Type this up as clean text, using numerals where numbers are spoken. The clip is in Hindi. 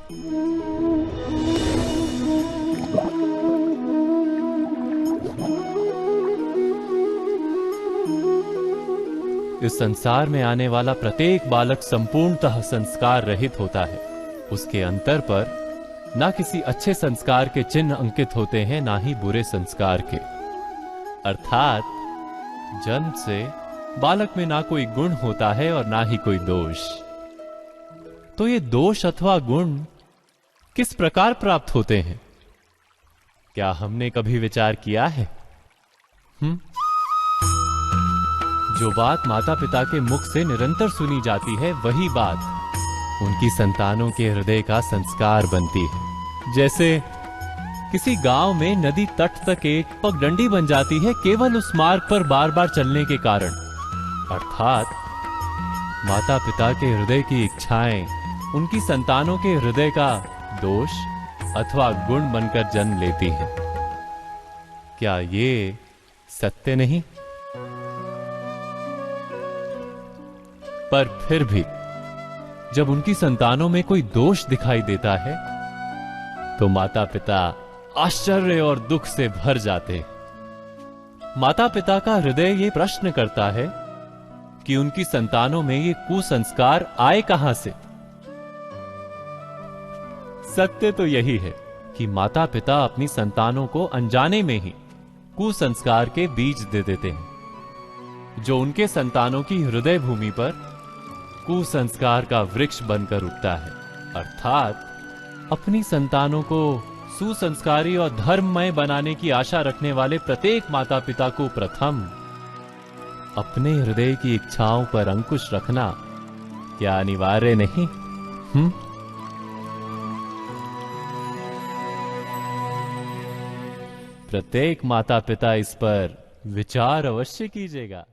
इस संसार में आने वाला प्रत्येक बालक संपूर्णतः संस्कार रहित होता है। उसके अंतर पर ना किसी अच्छे संस्कार के चिन्ह अंकित होते हैं, ना ही बुरे संस्कार के। अर्थात जन्म से बालक में ना कोई गुण होता है और ना ही कोई दोष। तो ये दोष अथवा गुण किस प्रकार प्राप्त होते हैं, क्या हमने कभी विचार किया है? जो बात माता पिता के मुख से निरंतर सुनी जाती है, वही बात उनकी संतानों के हृदय का संस्कार बनती है। जैसे किसी गांव में नदी तट तक एक पगडंडी बन जाती है केवल उस मार्ग पर बार बार चलने के कारण। अर्थात माता पिता के हृदय की इच्छाएं उनकी संतानों के हृदय का दोष अथवा गुण बनकर जन्म लेती हैं। क्या ये सत्य नहीं? पर फिर भी जब उनकी संतानों में कोई दोष दिखाई देता है तो माता पिता आश्चर्य और दुख से भर जाते। माता पिता का हृदय ये प्रश्न करता है कि उनकी संतानों में ये कुसंस्कार आए कहां से। सत्य तो यही है कि माता पिता अपनी संतानों को अनजाने में ही कुसंस्कार के बीज दे देते हैं, जो उनके संतानों की हृदय भूमि पर कुसंस्कार का वृक्ष बनकर उगता है। अर्थात अपनी संतानों को सुसंस्कारी और धर्ममय बनाने की आशा रखने वाले प्रत्येक माता पिता को प्रथम अपने हृदय की इच्छाओं पर अंकुश रखना क्या अनिवार्य नहीं? प्रत्येक माता पिता इस पर विचार अवश्य कीजिएगा।